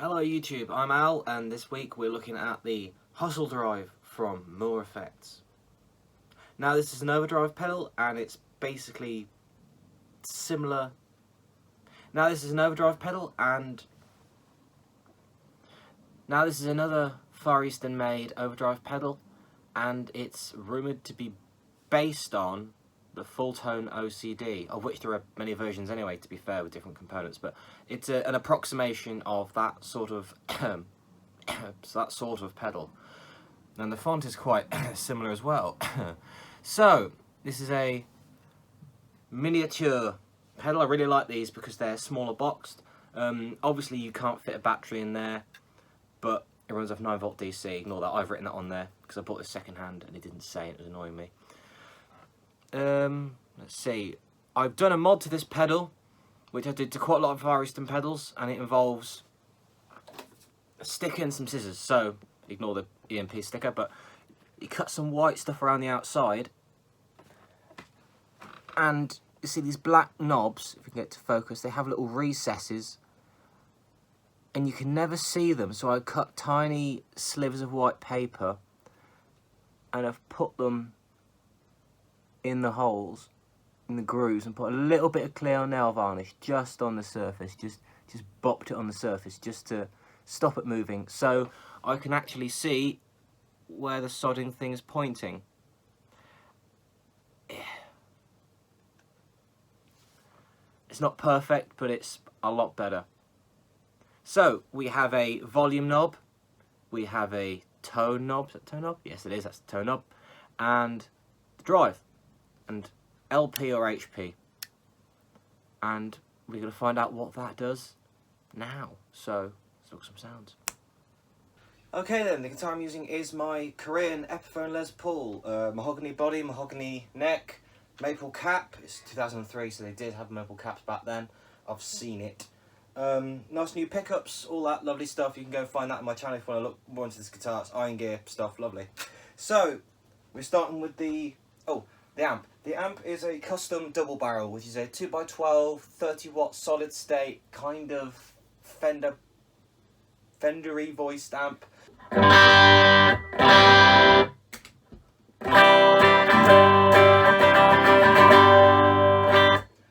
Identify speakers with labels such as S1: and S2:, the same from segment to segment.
S1: Hello YouTube, I'm Al, and this week we're looking at the Hustle Drive from Mooer Effects. Now this is an overdrive pedal and it's basically similar. Now this is another Far Eastern made overdrive pedal, and it's rumoured to be based on the full tone OCD, of which there are many versions anyway, to be fair, with different components, but it's an approximation of that sort of pedal, and the font is quite similar as well. So this is a miniature pedal. I really like these because they're smaller boxed. Obviously you can't fit a battery in there, but it runs off 9V DC. Ignore that, I've written that on there because I bought this second hand and it didn't say, it was annoying me. Let's see, I've done a mod to this pedal, which I did to quite a lot of Far Eastern pedals, and it involves a sticker and some scissors, so ignore the EMP sticker, but you cut some white stuff around the outside, and you see these black knobs, if we can get to focus, they have little recesses, and you can never see them, so I cut tiny slivers of white paper, and I've put them in the holes, in the grooves, and put a little bit of clear nail varnish just on the surface, just bopped it on the surface just to stop it moving, so I can actually see where the sodding thing is pointing. It's not perfect, but it's a lot better. So we have a volume knob, we have a tone knob. Is that tone knob? Yes it is, that's the tone knob, and the drive, and LP or HP, and we're going to find out what that does now, so let's look at some sounds. Okay then, the guitar I'm using is my Korean Epiphone Les Paul, mahogany body, mahogany neck, maple cap. It's 2003, so they did have maple caps back then, I've seen it. Nice new pickups, all that lovely stuff. You can go find that on my channel if you want to look more into this guitar. It's iron gear stuff, lovely. So we're starting with the amp. The amp is a custom double barrel, which is a 2x12 30-watt solid state kind of Fendery voiced amp.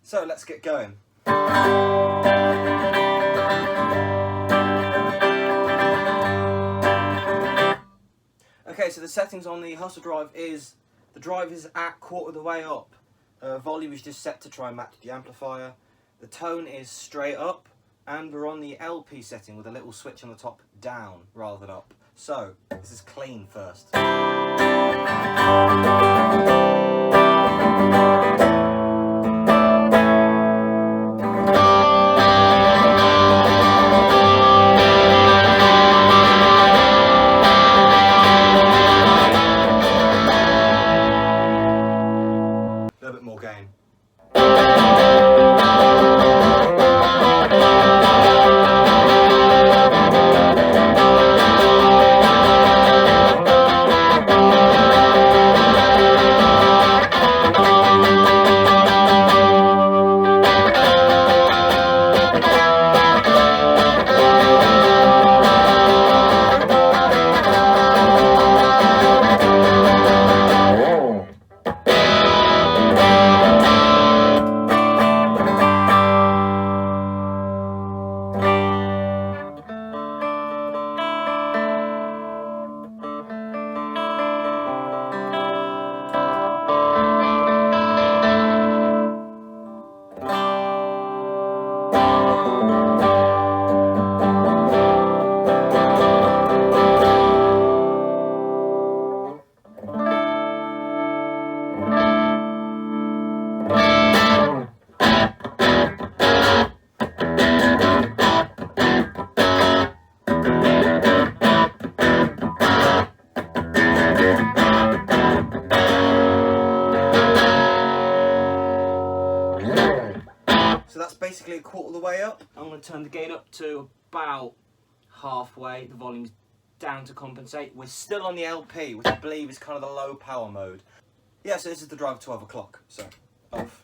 S1: So let's get going. Okay, so the settings on the Hustle Drive is, the drive is at quarter of the way up. Volume is just set to try and match the amplifier. The tone is straight up, and we're on the LP setting with a little switch on the top down rather than up. So this is clean first. Gain. So that's basically a quarter of the way up. I'm going to turn the gain up to about halfway. The volume's down to compensate. We're still on the LP, which I believe is kind of the low power mode. Yeah, so this is the drive at 12 o'clock. So, off.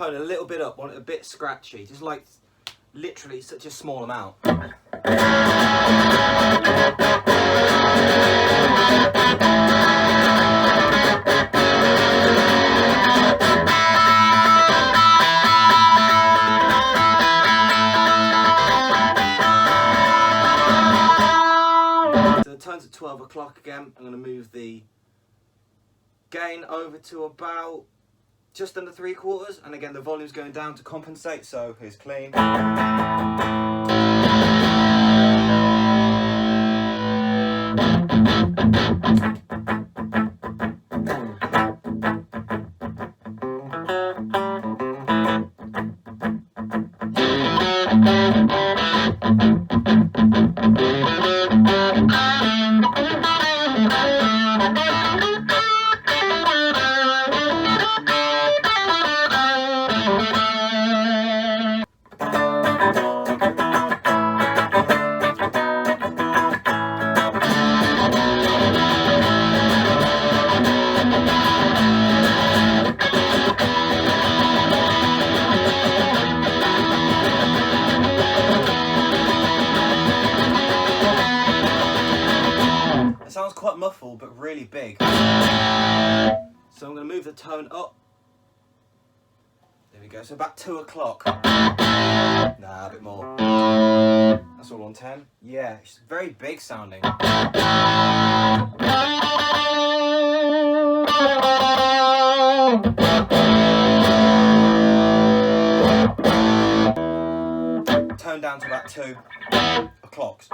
S1: tone a little bit up, want it a bit scratchy, just like literally such a small amount. So the tone's at 12 o'clock again. I'm going to move the gain over to about just under 3/4, and again the volume's going down to compensate, so here's clean. It sounds quite muffled, but really big. So I'm going to move the tone up. There we go, so about 2 o'clock. Nah, a bit more. That's all on 10. Yeah, it's very big sounding. Tone down to about 2 o'clocks.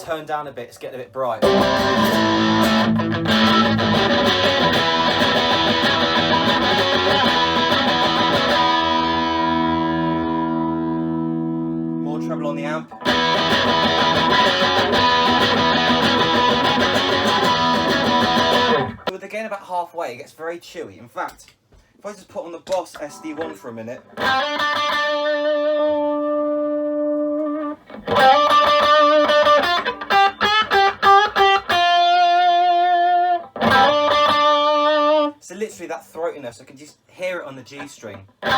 S1: Turn down a bit, it's getting a bit bright. More treble on the amp. With the gain about halfway, it gets very chewy. In fact, if I just put on the Boss SD1 for a minute. So literally that throatiness, I can just hear it on the G string. Back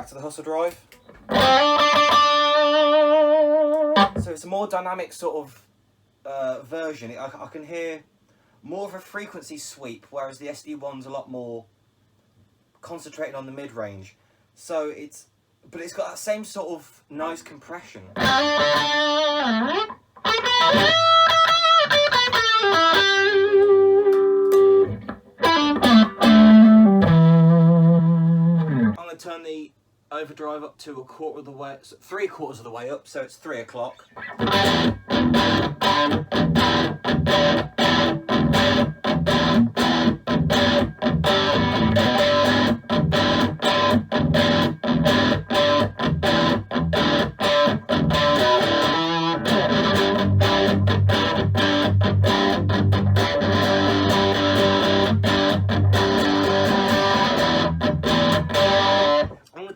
S1: to the hustle drive. So it's a more dynamic sort of version. I can hear more of a frequency sweep, whereas the SD1's a lot more concentrated on the mid-range. So but it's got that same sort of nice compression. I'm going to turn the overdrive up to 1/4 of the way, 3/4 of the way up, so it's 3 o'clock.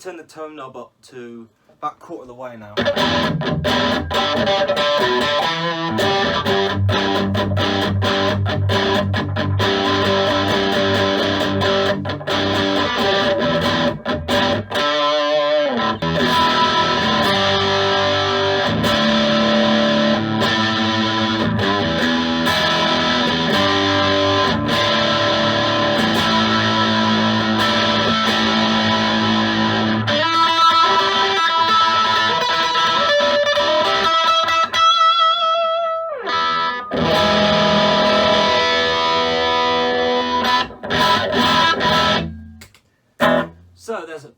S1: Turn the tone knob up to about 1/4 of the way now. So there's a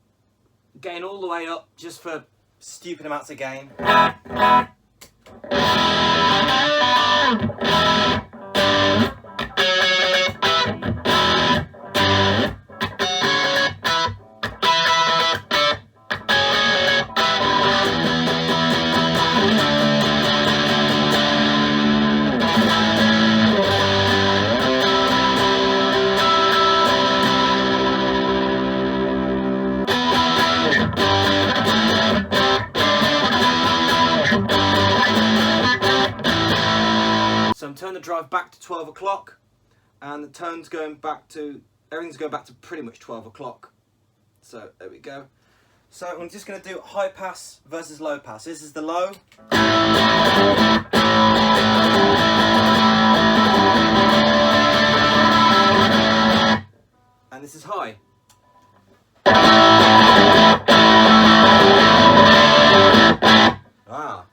S1: gain all the way up just for stupid amounts of gain. turn the drive back to 12 o'clock, and the tone's going back to, everything's going back to pretty much 12 o'clock. So there we go. So I'm just going to do high pass versus low pass. This is the low. And this is high. Ah.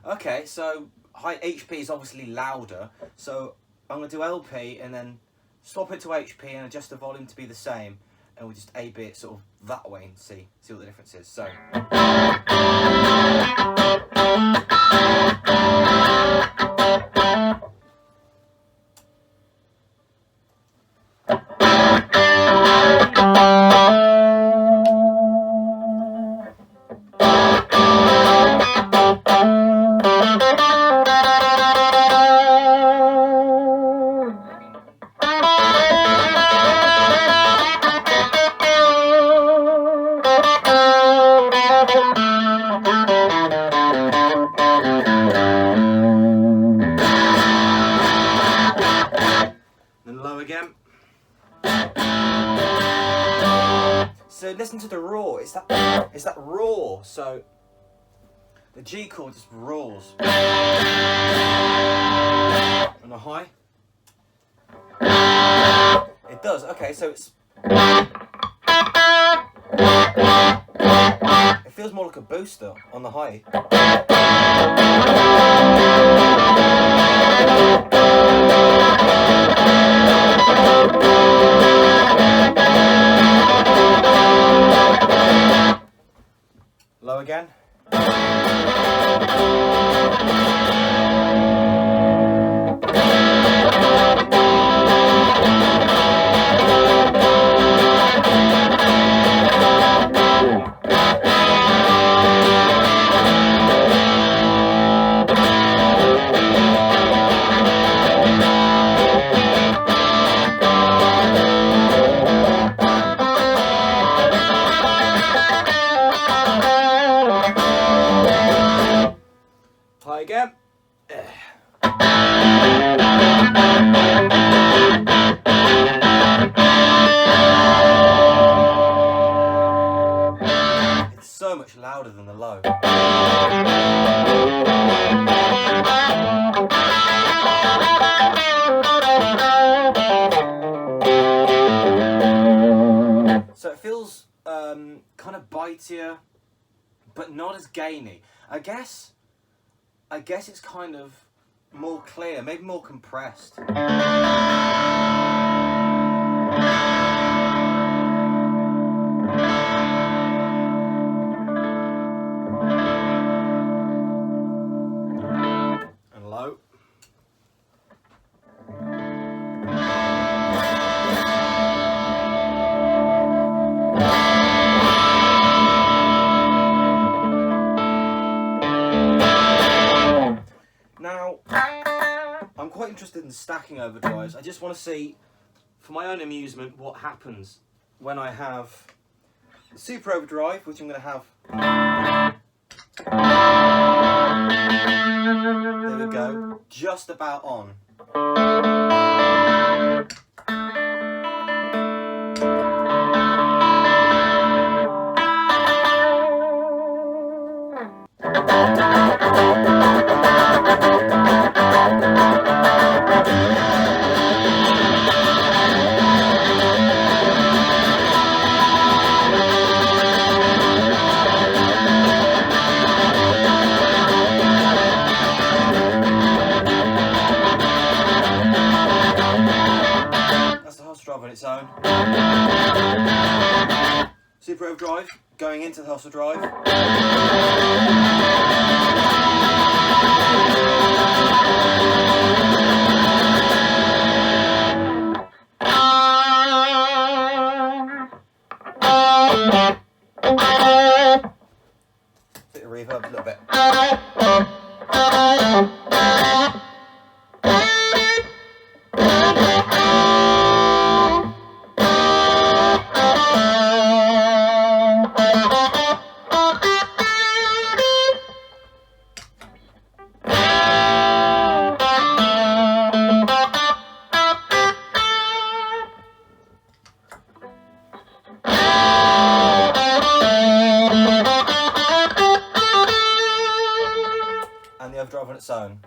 S1: Okay, so high HP is obviously louder, so I'm going to do LP and then swap it to HP and adjust the volume to be the same, and we'll just A-B it sort of that way and see what the difference is. So. Again. So listen to the roar. It's that roar. So the G chord just roars. On a high. It does. Okay, so it's. It feels more like a booster on the high. Low again. High again. It's so much louder than the low. So it feels kind of bitier, but not as gainy. I guess it's kind of more clear, maybe more compressed. And low. Now, I'm quite interested in stacking overdrives. I just want to see, for my own amusement, what happens when I have the super overdrive, which I'm going to have. There we go, just about on. On its own. Super overdrive going into the hustle drive. Bit of reverb a little bit. on its own.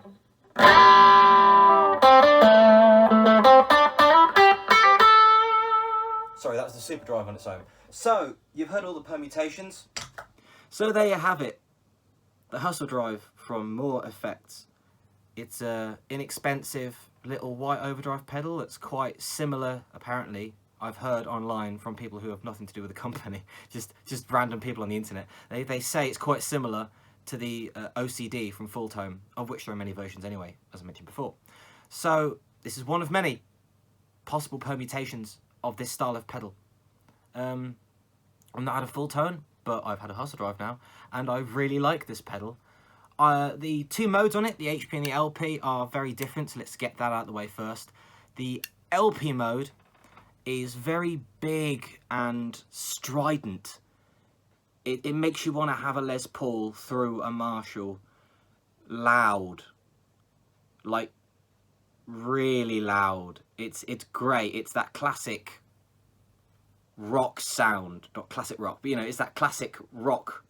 S1: Sorry, that was the super drive on its own. So, you've heard all the permutations. So there you have it. The hustle drive from Mooer Effects. It's a inexpensive little white overdrive pedal that's quite similar, apparently, I've heard online from people who have nothing to do with the company, just random people on the internet. They say it's quite similar to the OCD from Full Tone, of which there are many versions anyway, as I mentioned before. So this is one of many possible permutations of this style of pedal. I've not had a Full Tone, but I've had a hustle drive now, and I really like this pedal. The two modes on it, the HP and the LP, are very different, so let's get that out of the way first. The LP mode is very big and strident. It makes you want to have a Les Paul through a Marshall loud, like really loud. It's great. It's that classic rock sound, not classic rock, but you know, it's that classic rock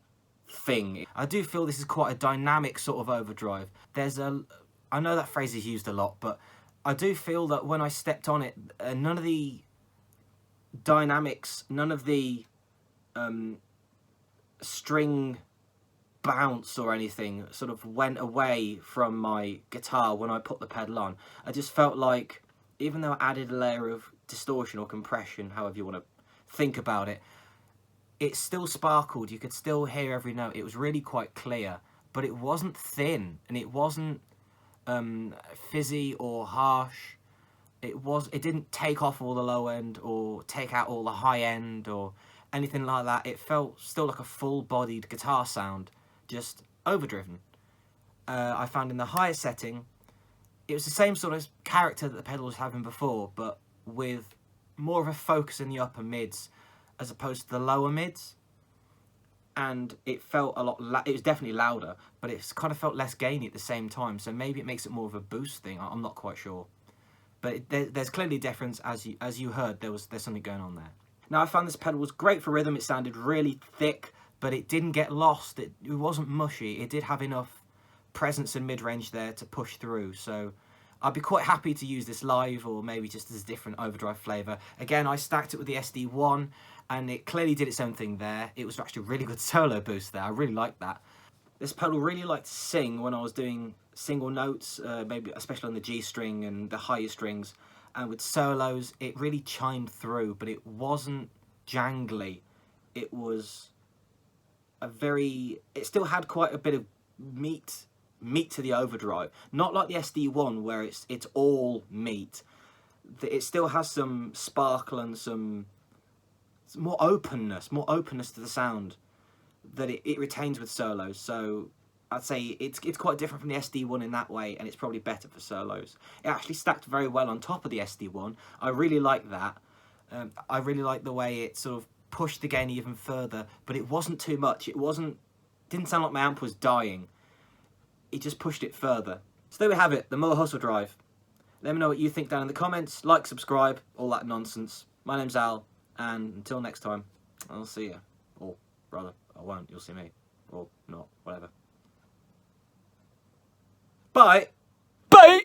S1: thing. I do feel this is quite a dynamic sort of overdrive. I know that phrase is used a lot, but I do feel that when I stepped on it, none of the dynamics, none of the string bounce or anything sort of went away from my guitar when I put the pedal on. I just felt like, even though I added a layer of distortion or compression, however you want to think about it, it still sparkled. You could still hear every note. It was really quite clear, but it wasn't thin, and it wasn't fizzy or harsh. It didn't take off all the low end or take out all the high end or anything like that. It felt still like a full-bodied guitar sound, just overdriven. I found in the higher setting, it was the same sort of character that the pedal was having before, but with more of a focus in the upper mids as opposed to the lower mids. And it felt a lot, it was definitely louder, but it's kind of felt less gainy at the same time, so maybe it makes it more of a boost thing. I'm not quite sure. But there's clearly a difference, as you heard, there's something going on there. Now, I found this pedal was great for rhythm. It sounded really thick, but it didn't get lost. It wasn't mushy. It did have enough presence and mid-range there to push through. So I'd be quite happy to use this live, or maybe just as a different overdrive flavour. Again, I stacked it with the SD1, and it clearly did its own thing there. It was actually a really good solo boost there. I really liked that. This pedal really liked to sing when I was doing single notes, maybe especially on the G string and the higher strings. And with solos, it really chimed through, but it wasn't jangly. It was it still had quite a bit of meat to the overdrive. Not like the SD1 where it's all meat. It still has some sparkle and some more openness to the sound that it retains with solos. So I'd say it's quite different from the SD1 in that way, and it's probably better for solos. It actually stacked very well on top of the SD1. I really like that. I really like the way it sort of pushed the gain even further, but it wasn't too much. Didn't sound like my amp was dying. It just pushed it further. So there we have it, the Mooer Hustle Drive. Let me know what you think down in the comments. Like, subscribe, all that nonsense. My name's Al, and until next time, I'll see you. Or rather, I won't. You'll see me. Or not. Whatever. Bye. Bye.